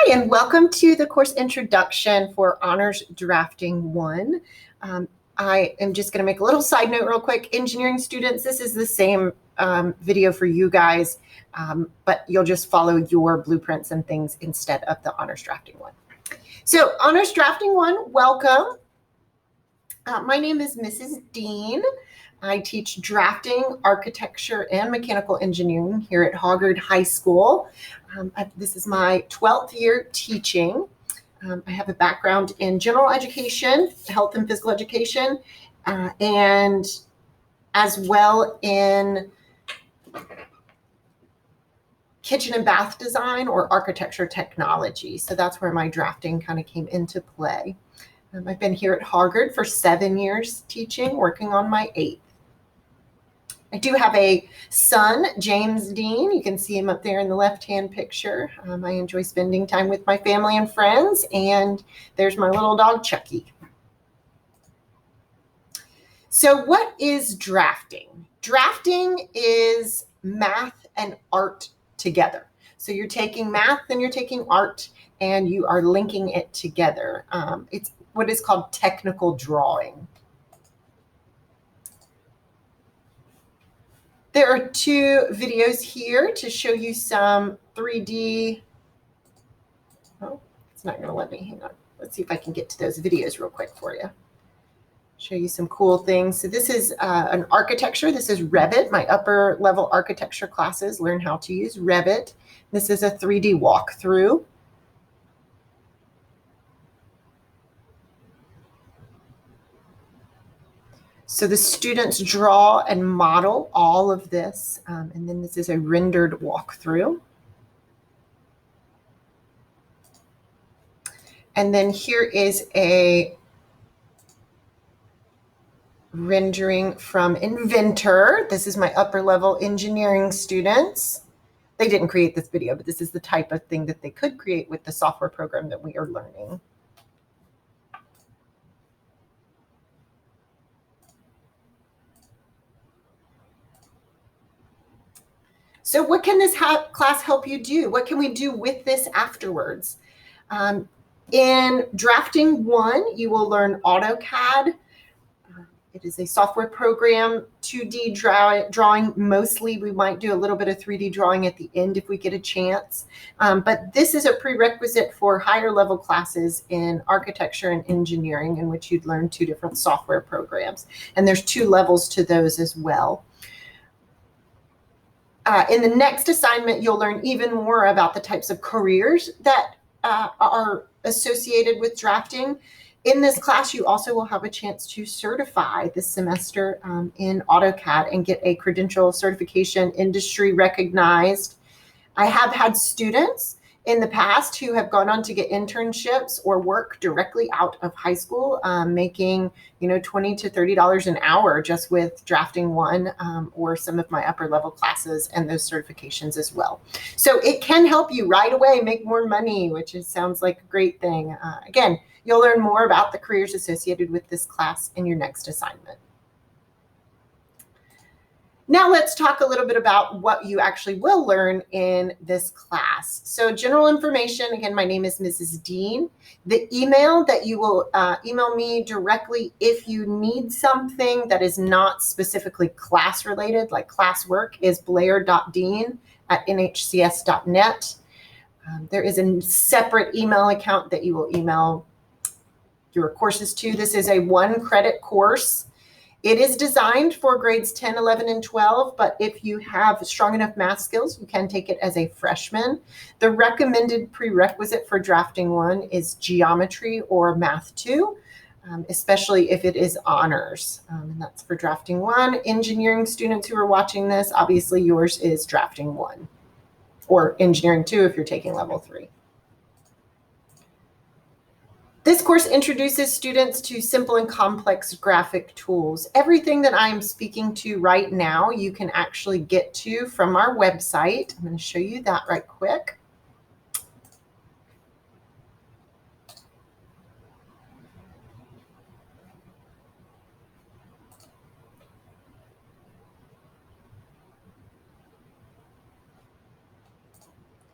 And welcome to the course introduction for Honors Drafting 1. I am just going to make a little side note real quick. Engineering students, this is the same video for you guys, but you'll just follow your blueprints and things instead of the Honors Drafting 1. So Honors Drafting 1, welcome. My name is Mrs. Dean. I teach drafting, architecture, and mechanical engineering here at Hoggard High School. This is my 12th year teaching. I have a background in general education, health and physical education, and as well in kitchen and bath design or architecture technology. So that's where my drafting kind of came into play. I've been here at Hoggard for 7 years teaching, working on my 8th. I do have a son, James Dean. You can see him up there in the left-hand picture. I enjoy spending time with my family and friends, and there's my little dog, Chucky. So what is drafting? Drafting is math and art together. So you're taking math and you're taking art, and you are linking it together. It's what is called technical drawing. There are 2 videos here to show you some 3D. Oh, it's not going to let me. Hang on. Let's see if I can get to those videos real quick for you. Show you some cool things. So this is an architecture. This is Revit. My upper level architecture classes learn how to use Revit. This is a 3D walkthrough. So the students draw and model all of this, and then this is a rendered walkthrough. And then here is a rendering from Inventor. This is my upper level engineering students. They didn't create this video, but this is the type of thing that they could create with the software program that we are learning. So what can this class help you do? What can we do with this afterwards? In Drafting 1, you will learn AutoCAD. It is a software program, 2D drawing mostly. We might do a little bit of 3D drawing at the end if we get a chance. But this is a prerequisite for higher level classes in architecture and engineering, in which you'd learn 2 different software programs. And there's 2 levels to those as well. In the next assignment, you'll learn even more about the types of careers that are associated with drafting. In this class, you also will have a chance to certify this semester in AutoCAD and get a credential certification, industry recognized. I have had students in the past who have gone on to get internships or work directly out of high school, making $20 to $30 an hour just with Drafting 1 or some of my upper level classes and those certifications as well. So it can help you right away make more money, which sounds like a great thing. Again, you'll learn more about the careers associated with this class in your next assignment. Now let's talk a little bit about what you actually will learn in this class. So general information, again, my name is Mrs. Dean. The email that you will email me directly if you need something that is not specifically class related, like classwork, is blair.dean@nhcs.net. There is a separate email account that you will email your courses to. This is a 1-credit course. It is designed for grades 10, 11, and 12, but if you have strong enough math skills, you can take it as a freshman. The recommended prerequisite for Drafting 1 is geometry or math 2, especially if it is honors. And that's for Drafting 1. Engineering students who are watching this, obviously yours is Drafting 1, or Engineering 2 if you're taking level 3. This course introduces students to simple and complex graphic tools. Everything that I'm speaking to right now, you can actually get to from our website. I'm going to show you that right quick.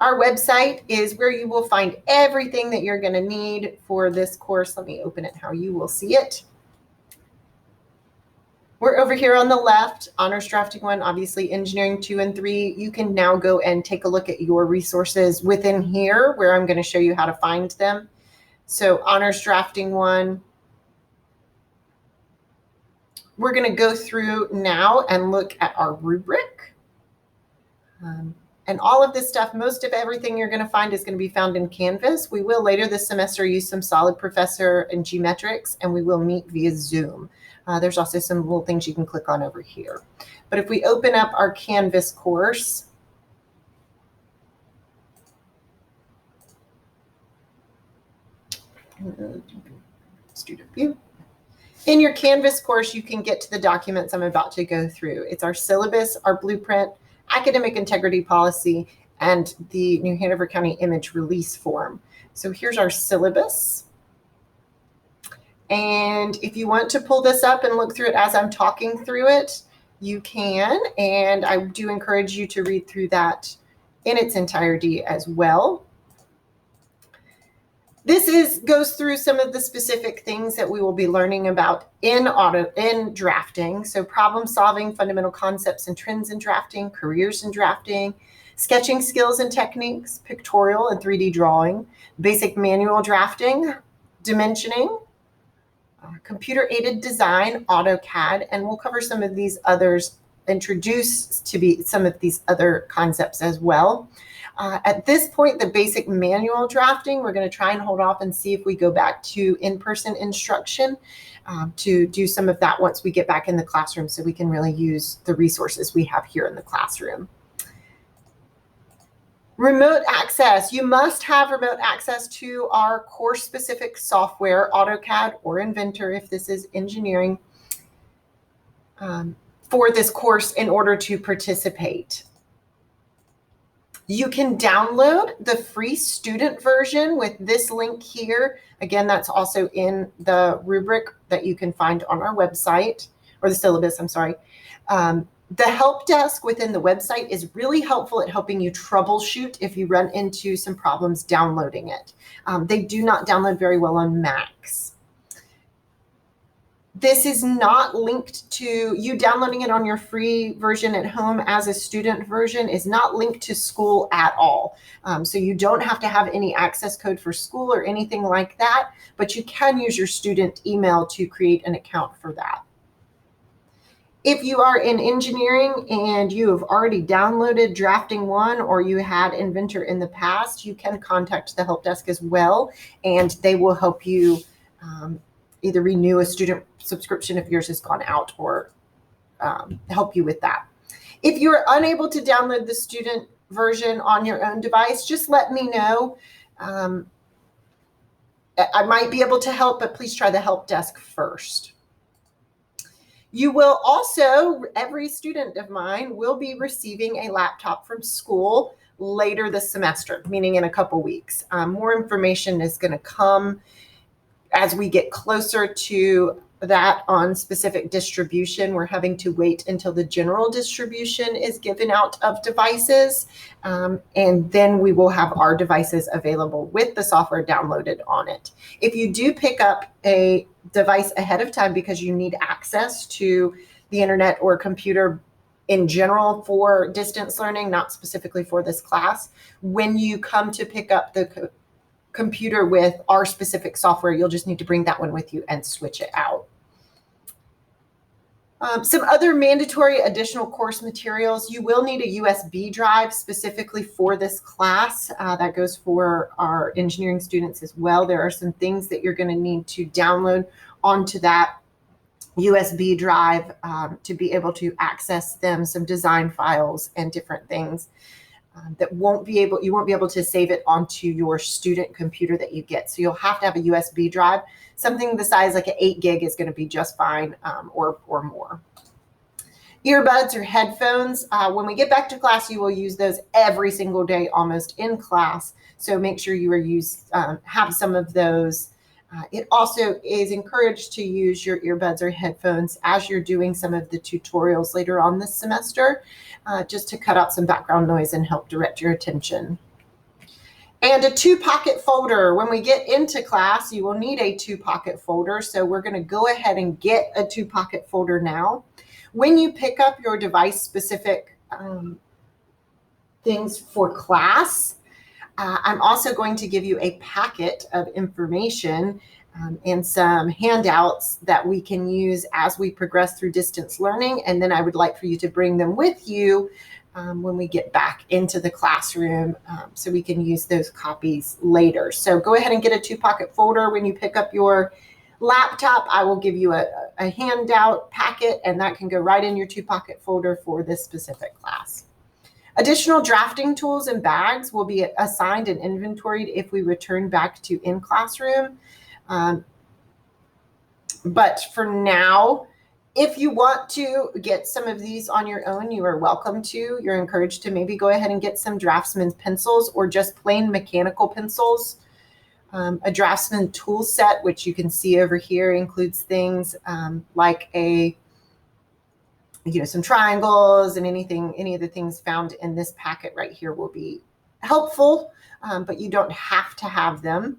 Our website is where you will find everything that you're going to need for this course. Let me open it how you will see it. We're over here on the left, Honors Drafting 1, obviously Engineering 2 and 3. You can now go and take a look at your resources within here where I'm going to show you how to find them. So Honors Drafting 1, we're going to go through now and look at our rubric. And all of this stuff, most of everything you're going to find is going to be found in Canvas. We will later this semester use some Solid Professor and Gmetrics, and we will meet via Zoom. There's also some little things you can click on over here. But if we open up our Canvas course, student view. In your Canvas course, you can get to the documents I'm about to go through. It's our syllabus, our blueprint, academic integrity policy, and the New Hanover County image release form. So here's our syllabus. And if you want to pull this up and look through it as I'm talking through it, you can. And I do encourage you to read through that in its entirety as well. This goes through some of the specific things that we will be learning about in drafting. So problem solving, fundamental concepts and trends in drafting, careers in drafting, sketching skills and techniques, pictorial and 3D drawing, basic manual drafting, dimensioning, computer-aided design, AutoCAD, and we'll cover some of these others, introduce to be some of these other concepts as well. At this point, the basic manual drafting, we're going to try and hold off and see if we go back to in-person instruction to do some of that once we get back in the classroom so we can really use the resources we have here in the classroom. Remote access. You must have remote access to our course-specific software, AutoCAD or Inventor if this is engineering, for this course in order to participate. You can download the free student version with this link here. Again, that's also in the rubric that you can find on our website, or the syllabus, I'm sorry. The help desk within the website is really helpful at helping you troubleshoot if you run into some problems downloading it. They do not download very well on Macs. This is not linked to you downloading it on your free version at home as a student version is not linked to school at all. So you don't have to have any access code for school or anything like that, but you can use your student email to create an account for that. If you are in engineering and you have already downloaded Drafting 1 or you had Inventor in the past, you can contact the help desk as well, and they will help you either renew a student subscription if yours has gone out or help you with that. If you're unable to download the student version on your own device, just let me know. I might be able to help, but please try the help desk first. You will also, every student of mine will be receiving a laptop from school later this semester, meaning in a couple weeks. More information is going to come as we get closer to that on specific distribution. We're having to wait until the general distribution is given out of devices, and then we will have our devices available with the software downloaded on it. If you do pick up a device ahead of time because you need access to the internet or computer in general for distance learning, not specifically for this class, when you come to pick up the computer with our specific software, you'll just need to bring that one with you and switch it out. Some other mandatory additional course materials. You will need a USB drive specifically for this class. That goes for our engineering students as well. There are some things that you're going to need to download onto that USB drive to be able to access them, some design files and different things that you won't be able to save it onto your student computer that you get. So you'll have to have a USB drive. Something the size like an 8 gig is going to be just fine, or more. Earbuds or headphones. When we get back to class, you will use those every single day almost in class. So make sure you have some of those. It also is encouraged to use your earbuds or headphones as you're doing some of the tutorials later on this semester, just to cut out some background noise and help direct your attention. And a 2-pocket folder. When we get into class, you will need a 2-pocket folder. So we're going to go ahead and get a 2-pocket folder now. When you pick up your device-specific things for class, I'm also going to give you a packet of information and some handouts that we can use as we progress through distance learning. And then I would like for you to bring them with you when we get back into the classroom so we can use those copies later. So go ahead and get a 2-pocket folder. When you pick up your laptop, I will give you a handout packet, and that can go right in your 2-pocket folder for this specific class. Additional drafting tools and bags will be assigned and inventoried if we return back to in-classroom. But for now, if you want to get some of these on your own, you are welcome to. You're encouraged to maybe go ahead and get some Draftsman pencils or just plain mechanical pencils. A Draftsman tool set, which you can see over here, includes things like some triangles and any of the things found in this packet right here will be helpful, but you don't have to have them.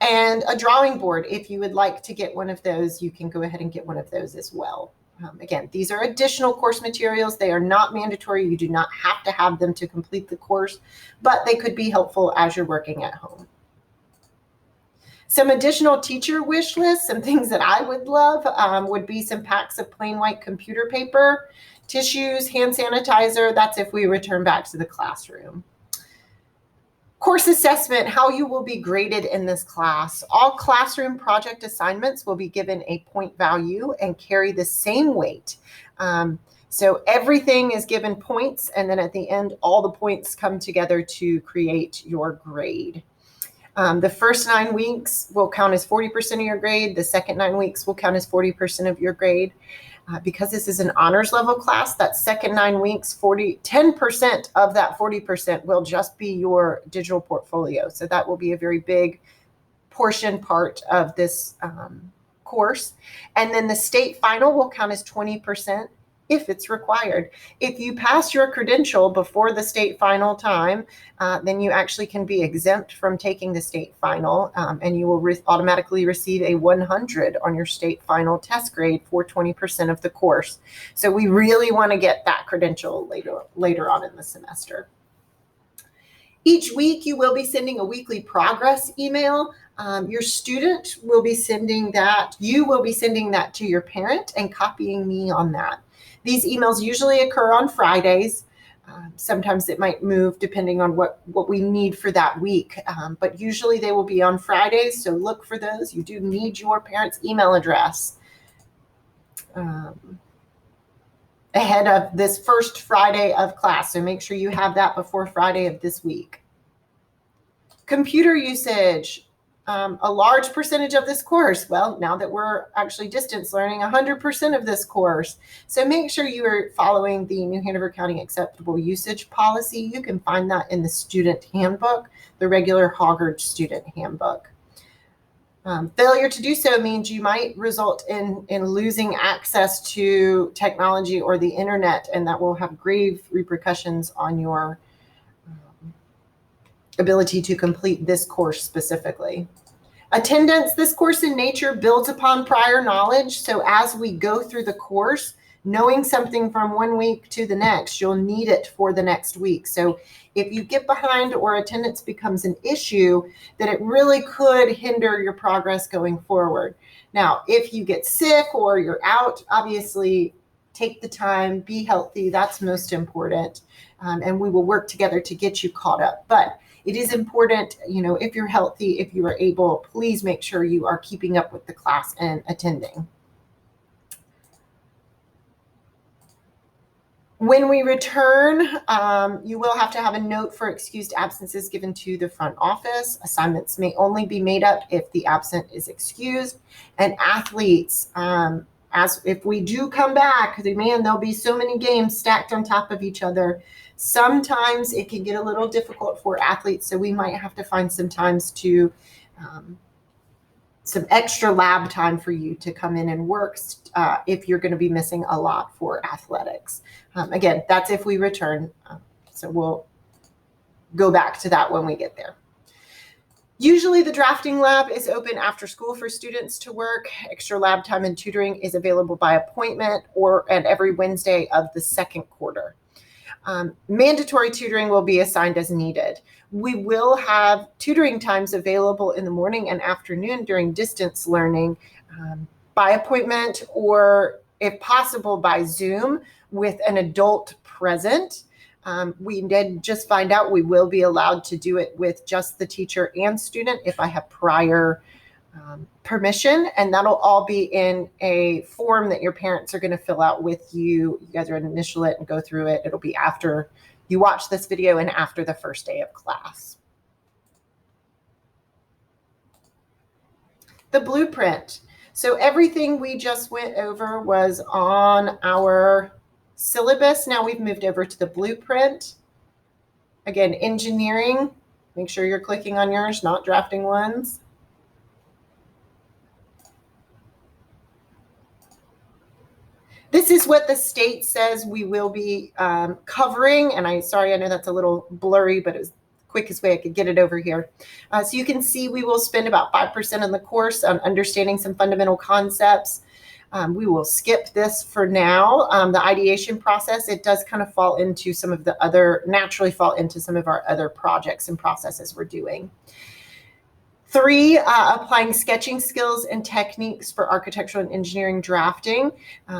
And a drawing board, if you would like to get one of those, you can go ahead and get one of those as well. Again, these are additional course materials. They are not mandatory. You do not have to have them to complete the course, but they could be helpful as you're working at home. Some additional teacher wish lists, some things that I would love would be some packs of plain white computer paper, tissues, hand sanitizer. That's if we return back to the classroom. Course assessment, how you will be graded in this class. All classroom project assignments will be given a point value and carry the same weight. So everything is given points, and then at the end, all the points come together to create your grade. The first 9 weeks will count as 40% of your grade. The second 9 weeks will count as 40% of your grade. Because this is an honors level class, that second 9 weeks, 10% of that 40% will just be your digital portfolio. So that will be a very big part of this course. And then the state final will count as 20% if it's required. If you pass your credential before the state final time, then you actually can be exempt from taking the state final, and you will automatically receive a 100 on your state final test grade for 20% of the course. So we really want to get that credential later on in the semester. Each week, you will be sending a weekly progress email. Your student will be sending that. You will be sending that to your parent and copying me on that. These emails usually occur on Fridays. Sometimes it might move depending on what we need for that week, but usually they will be on Fridays, so look for those. You do need your parent's email address ahead of this first Friday of class, so make sure you have that before Friday of this week. Computer usage. A large percentage of this course, well, now that we're actually distance learning, 100% of this course. So make sure you are following the New Hanover County Acceptable Usage Policy. You can find that in the student handbook, the regular Hoggard student handbook. Failure to do so means you might result in losing access to technology or the internet, and that will have grave repercussions on your ability to complete this course specifically. Attendance, this course in nature builds upon prior knowledge. So as we go through the course, knowing something from one week to the next, you'll need it for the next week. So if you get behind or attendance becomes an issue, then it really could hinder your progress going forward. Now, if you get sick or you're out, obviously take the time, be healthy. That's most important. And we will work together to get you caught up. But it is important, if you're healthy, if you are able, please make sure you are keeping up with the class and attending. When we return, you will have to have a note for excused absences given to the front office. Assignments may only be made up if the absent is excused. And athletes, as if we do come back, there'll be so many games stacked on top of each other. Sometimes it can get a little difficult for athletes, so we might have to find some times to some extra lab time for you to come in and work if you're going to be missing a lot for athletics. Again, that's if we return. So go back to that when we get there. Usually the drafting lab is open after school for students to work. Extra lab time and tutoring is available by appointment or at every Wednesday of the second quarter. Mandatory tutoring will be assigned as needed. We will have tutoring times available in the morning and afternoon during distance learning by appointment, or if possible by Zoom with an adult present. We did just find out we will be allowed to do it with just the teacher and student if I have prior permission, and that'll all be in a form that your parents are going to fill out with you. You guys are going to initial it and go through it. It'll be after you watch this video and after the first day of class. The blueprint. So everything we just went over was on our syllabus. Now we've moved over to the blueprint. Again, engineering. Make sure you're clicking on yours, not drafting ones. This is what the state says we will be covering. And I know that's a little blurry, but it was the quickest way I could get it over here. So you can see we will spend about 5% of the course on understanding some fundamental concepts. We will skip this for now. The ideation process, it does kind of fall into some of the other, naturally fall into some of our other projects and processes we're doing. 3, applying sketching skills and techniques for architectural and engineering drafting.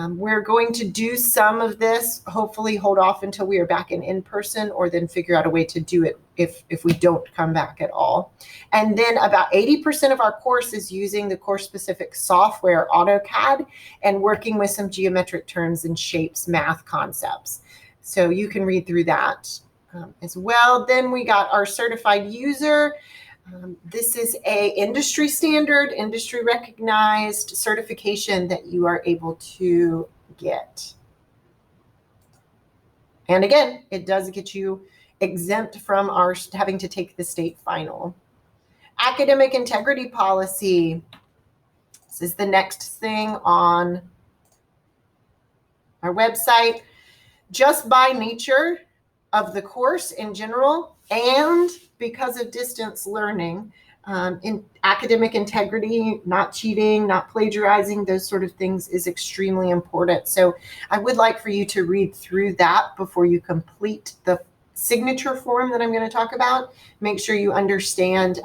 We're going to do some of this, hopefully hold off until we are back in person, or then figure out a way to do it if we don't come back at all. And then about 80% of our course is using the course-specific software AutoCAD and working with some geometric terms and shapes math concepts. So you can read through that as well. Then we got our certified user. This is a industry standard, industry recognized certification that you are able to get. And again, it does get you exempt from our having to take the state final. Academic integrity policy. This is the next thing on our website. Just by nature of the course in general, and because of distance learning, in academic integrity, not cheating, not plagiarizing, those sort of things is extremely important. So I would like for you to read through that before you complete the signature form that I'm going to talk about. Make sure you understand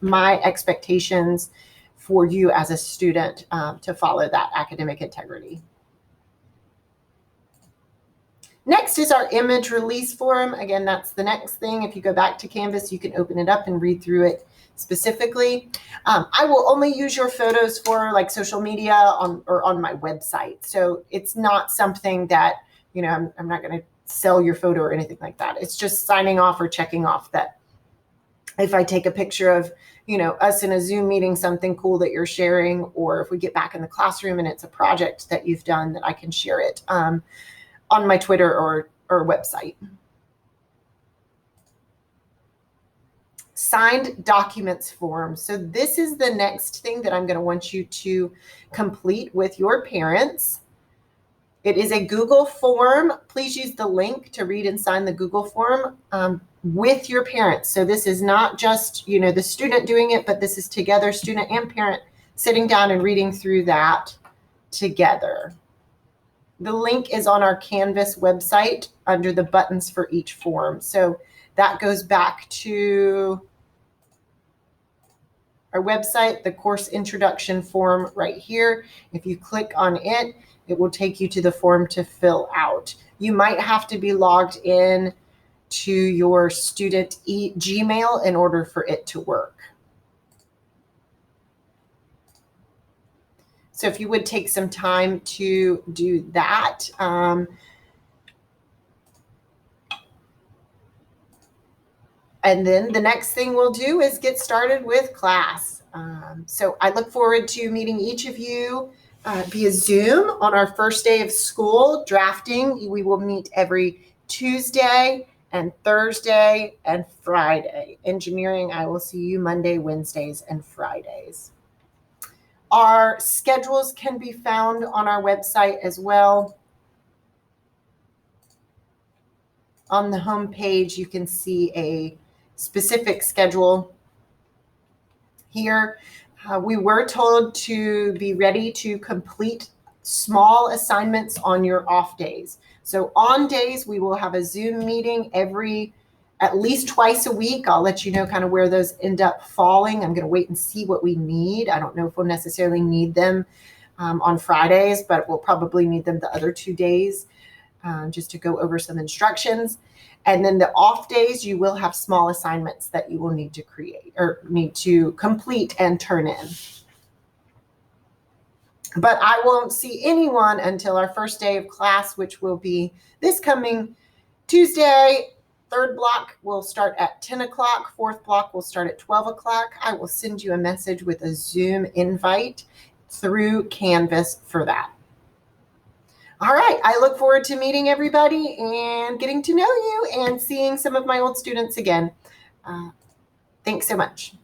my expectations for you as a student to follow that academic integrity. Next is our image release form. Again, that's the next thing. If you go back to Canvas, you can open it up and read through it specifically. I will only use your photos for like social media or on my website. So it's not something that, you know, I'm not going to sell your photo or anything like that. It's just signing off or checking off that if I take a picture of, you know, us in a Zoom meeting, something cool that you're sharing, or if we get back in the classroom and it's a project that you've done, that I can share it on my Twitter or website. Signed documents form. So this is the next thing that I'm going to want you to complete with your parents. It is a Google form. Please use the link to read and sign the Google form with your parents. So this is not just, you know, the student doing it, but this is together, student and parent sitting down and reading through that together. The link is on our Canvas website under the buttons for each form. So that goes back to our website, the course introduction form right here. If you click on it, it will take you to the form to fill out. You might have to be logged in to your student Gmail in order for it to work. So if you would take some time to do that. And then the next thing we'll do is get started with class. So I look forward to meeting each of you via Zoom on our first day of school. Drafting, we will meet every Tuesday and Thursday and Friday. Engineering, I will see you Monday, Wednesdays, and Fridays. Our schedules can be found on our website as well. On the home page, you can see a specific schedule here. We were told to be ready to complete small assignments on your off days. So on days, we will have a Zoom meeting at least twice a week. I'll let you know kind of where those end up falling. I'm going to wait and see what we need. I don't know if we'll necessarily need them on Fridays, but we'll probably need them the other 2 days just to go over some instructions. And then the off days, you will have small assignments that you will need to create or need to complete and turn in. But I won't see anyone until our first day of class, which will be this coming Tuesday. Third block will start at 10 o'clock. Fourth block will start at 12 o'clock. I will send you a message with a Zoom invite through Canvas for that. All right, I look forward to meeting everybody and getting to know you and seeing some of my old students again. Thanks so much.